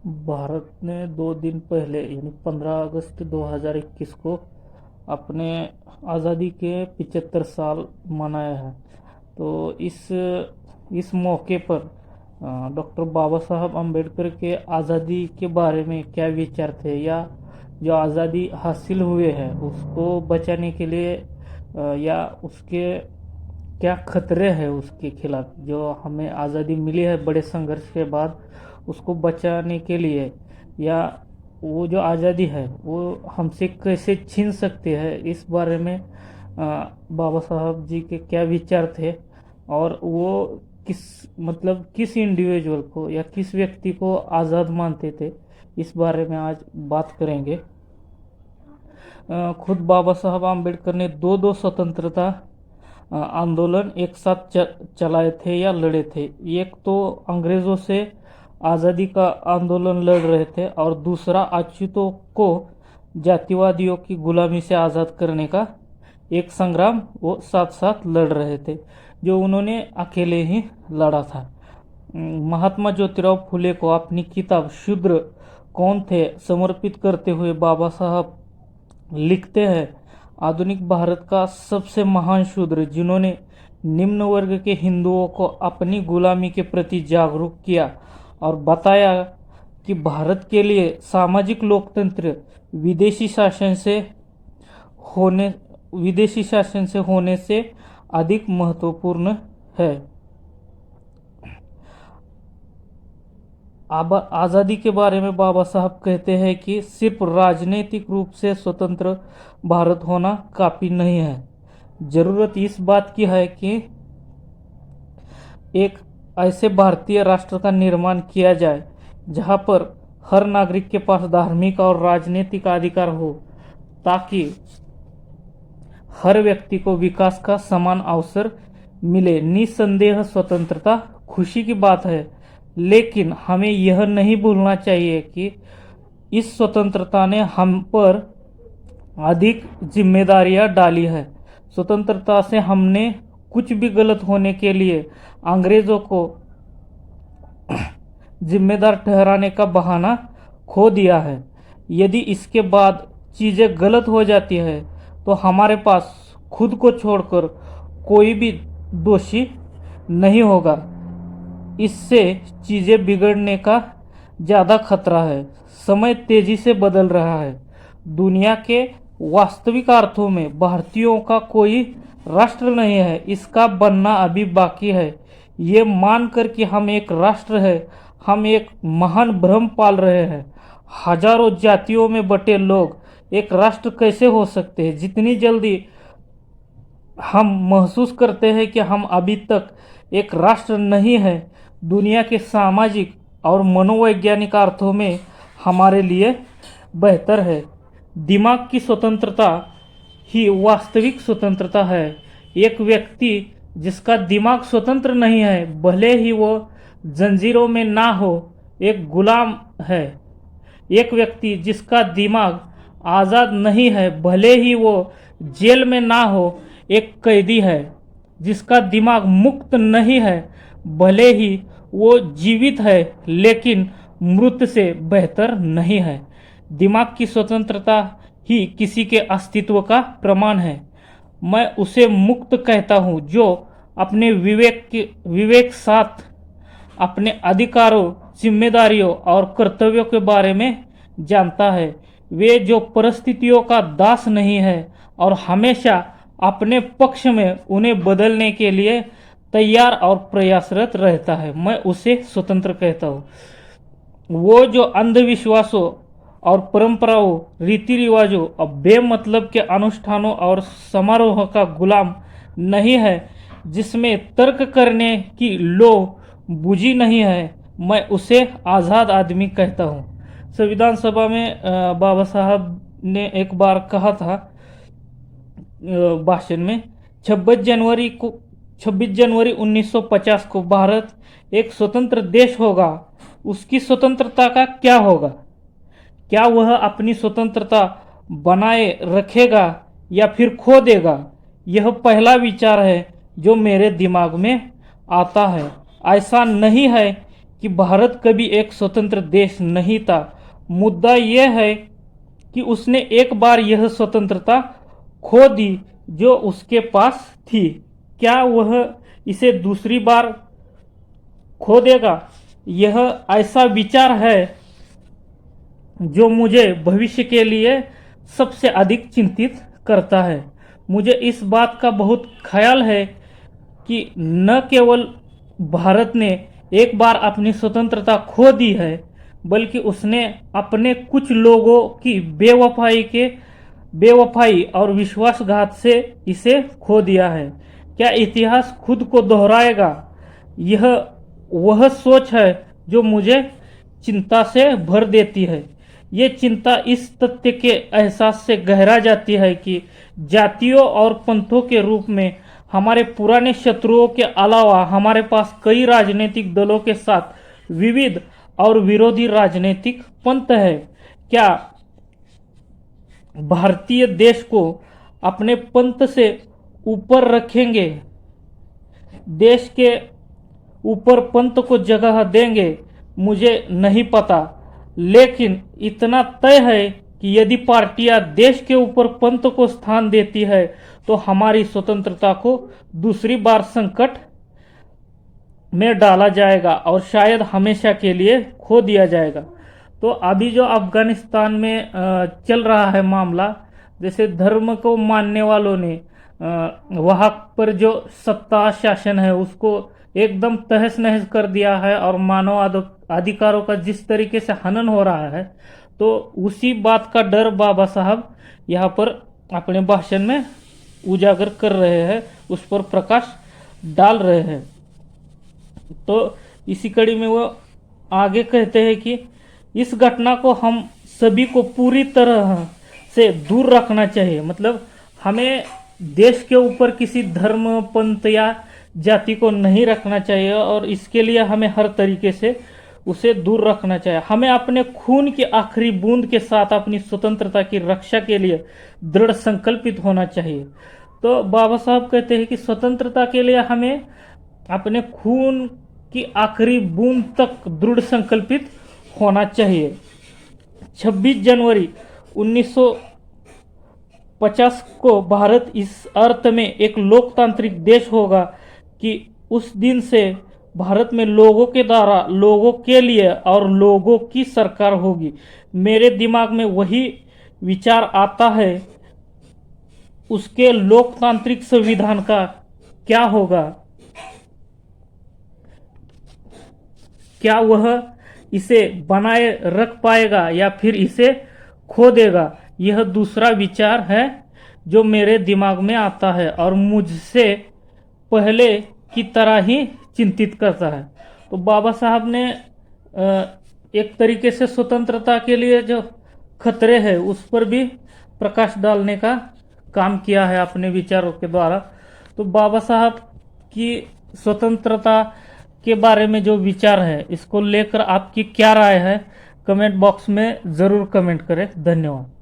भारत ने 2 दिन पहले यानी 15 अगस्त 2021 को अपने आज़ादी के 75 साल मनाया है। तो इस मौके पर डॉक्टर बाबा साहब अम्बेडकर के आज़ादी के बारे में क्या विचार थे, या जो आज़ादी हासिल हुए हैं उसको बचाने के लिए या उसके क्या खतरे हैं उसके खिलाफ, जो हमें आज़ादी मिली है बड़े संघर्ष के बाद, उसको बचाने के लिए, या वो जो आज़ादी है वो हमसे कैसे छीन सकते हैं, इस बारे में बाबा साहब जी के क्या विचार थे, और वो किस किस इंडिविजुअल को या किस व्यक्ति को आज़ाद मानते थे, इस बारे में आज बात करेंगे। खुद बाबा साहब आम्बेडकर ने दो दो स्वतंत्रता आंदोलन एक साथ चलाए थे या लड़े थे। एक तो अंग्रेज़ों से आज़ादी का आंदोलन लड़ रहे थे, और दूसरा अछूतों को जातिवादियों की गुलामी से आज़ाद करने का एक संग्राम वो साथ साथ लड़ रहे थे, जो उन्होंने अकेले ही लड़ा था। महात्मा ज्योतिराव फुले को अपनी किताब शूद्र कौन थे समर्पित करते हुए बाबा साहब लिखते हैं, आधुनिक भारत का सबसे महान शूद्र जिन्होंने निम्न वर्ग के हिंदुओं को अपनी गुलामी के प्रति जागरूक किया और बताया कि भारत के लिए सामाजिक लोकतंत्र विदेशी शासन से होने से अधिक महत्वपूर्ण है। आज़ादी के बारे में बाबा साहब कहते हैं कि सिर्फ राजनीतिक रूप से स्वतंत्र भारत होना काफ़ी नहीं है, ज़रूरत इस बात की है कि एक ऐसे भारतीय राष्ट्र का निर्माण किया जाए जहां पर हर नागरिक के पास धार्मिक और राजनीतिक अधिकार हो, ताकि हर व्यक्ति को विकास का समान अवसर मिले। निसंदेह स्वतंत्रता खुशी की बात है, लेकिन हमें यह नहीं भूलना चाहिए कि इस स्वतंत्रता ने हम पर अधिक जिम्मेदारियां डाली है। स्वतंत्रता से हमने कुछ भी गलत होने के लिए अंग्रेजों को जिम्मेदार ठहराने का बहाना खो दिया है। यदि इसके बाद चीज़ें गलत हो जाती है तो हमारे पास खुद को छोड़कर कोई भी दोषी नहीं होगा। इससे चीज़ें बिगड़ने का ज़्यादा खतरा है। समय तेजी से बदल रहा है। दुनिया के वास्तविक अर्थों में भारतीयों का कोई राष्ट्र नहीं है, इसका बनना अभी बाकी है। ये मानकर कि हम एक राष्ट्र है, हम एक महान भ्रम पाल रहे हैं। हजारों जातियों में बटे लोग एक राष्ट्र कैसे हो सकते हैं? जितनी जल्दी हम महसूस करते हैं कि हम अभी तक एक राष्ट्र नहीं है, दुनिया के सामाजिक और मनोवैज्ञानिक अर्थों में हमारे लिए बेहतर है। दिमाग की स्वतंत्रता ही वास्तविक स्वतंत्रता है। एक व्यक्ति जिसका दिमाग स्वतंत्र नहीं है, भले ही वो जंजीरों में ना हो, एक गुलाम है। एक व्यक्ति जिसका दिमाग आज़ाद नहीं है, भले ही वो जेल में ना हो, एक कैदी है। जिसका दिमाग मुक्त नहीं है, भले ही वो जीवित है, लेकिन मृत से बेहतर नहीं है। दिमाग की स्वतंत्रता ही किसी के अस्तित्व का प्रमाण है। मैं उसे मुक्त कहता हूँ जो अपने विवेक साथ अपने अधिकारों, जिम्मेदारियों और कर्तव्यों के बारे में जानता है। वे जो परिस्थितियों का दास नहीं है और हमेशा अपने पक्ष में उन्हें बदलने के लिए तैयार और प्रयासरत रहता है। मैं उसे स्वतंत्र कहता हूँ। वो जो अंधविश्वासों और परंपराओं, रीति रिवाजों और बेमतलब के अनुष्ठानों और समारोह का गुलाम नहीं है, जिसमें तर्क करने की लो बुझी नहीं है, मैं उसे आज़ाद आदमी कहता हूँ। संविधान सभा में बाबा साहब ने एक बार कहा था भाषण में, 26 जनवरी 1950 को भारत एक स्वतंत्र देश होगा। उसकी स्वतंत्रता का क्या होगा? क्या वह अपनी स्वतंत्रता बनाए रखेगा या फिर खो देगा? यह पहला विचार है जो मेरे दिमाग में आता है। ऐसा नहीं है कि भारत कभी एक स्वतंत्र देश नहीं था। मुद्दा यह है कि उसने एक बार यह स्वतंत्रता खो दी जो उसके पास थी। क्या वह इसे दूसरी बार खो देगा? यह ऐसा विचार है जो मुझे भविष्य के लिए सबसे अधिक चिंतित करता है। मुझे इस बात का बहुत ख्याल है कि न केवल भारत ने एक बार अपनी स्वतंत्रता खो दी है, बल्कि उसने अपने कुछ लोगों की बेवफाई और विश्वासघात से इसे खो दिया है। क्या इतिहास खुद को दोहराएगा? यह वह सोच है जो मुझे चिंता से भर देती है। ये चिंता इस तथ्य के एहसास से गहरा जाती है कि जातियों और पंथों के रूप में हमारे पुराने शत्रुओं के अलावा हमारे पास कई राजनीतिक दलों के साथ विविध और विरोधी राजनीतिक पंथ है। क्या भारतीय देश को अपने पंथ से ऊपर रखेंगे, देश के ऊपर पंथ को जगह देंगे, मुझे नहीं पता। लेकिन इतना तय है कि यदि पार्टियां देश के ऊपर पंथ को स्थान देती है तो हमारी स्वतंत्रता को दूसरी बार संकट में डाला जाएगा और शायद हमेशा के लिए खो दिया जाएगा। तो अभी जो अफगानिस्तान में चल रहा है मामला, जैसे धर्म को मानने वालों ने वहां पर जो सत्ता शासन है उसको एकदम तहस नहस कर दिया है और मानव अधिकारों का जिस तरीके से हनन हो रहा है, तो उसी बात का डर बाबा साहब यहाँ पर अपने भाषण में उजागर कर रहे हैं, उस पर प्रकाश डाल रहे हैं। तो इसी कड़ी में वो आगे कहते हैं कि इस घटना को हम सभी को पूरी तरह से दूर रखना चाहिए। मतलब हमें देश के ऊपर किसी धर्म, पंथ या जाति को नहीं रखना चाहिए और इसके लिए हमें हर तरीके से उसे दूर रखना चाहिए। हमें अपने खून की आखिरी बूंद के साथ अपनी स्वतंत्रता की रक्षा के लिए दृढ़ संकल्पित होना चाहिए। तो बाबा साहब कहते हैं कि स्वतंत्रता के लिए हमें अपने खून की आखिरी बूंद तक दृढ़ संकल्पित होना चाहिए। 26 जनवरी 1950 को भारत इस अर्थ में एक लोकतांत्रिक देश होगा कि उस दिन से भारत में लोगों के द्वारा लोगों के लिए और लोगों की सरकार होगी। मेरे दिमाग में वही विचार आता है। उसके लोकतांत्रिक संविधान का क्या होगा? क्या वह इसे बनाए रख पाएगा या फिर इसे खो देगा? यह दूसरा विचार है जो मेरे दिमाग में आता है और मुझसे पहले की तरह ही चिंतित करता है। तो बाबा साहब ने एक तरीके से स्वतंत्रता के लिए जो खतरे हैं उस पर भी प्रकाश डालने का काम किया है अपने विचारों के द्वारा। तो बाबा साहब की स्वतंत्रता के बारे में जो विचार है इसको लेकर आपकी क्या राय है, कमेंट बॉक्स में ज़रूर कमेंट करें। धन्यवाद।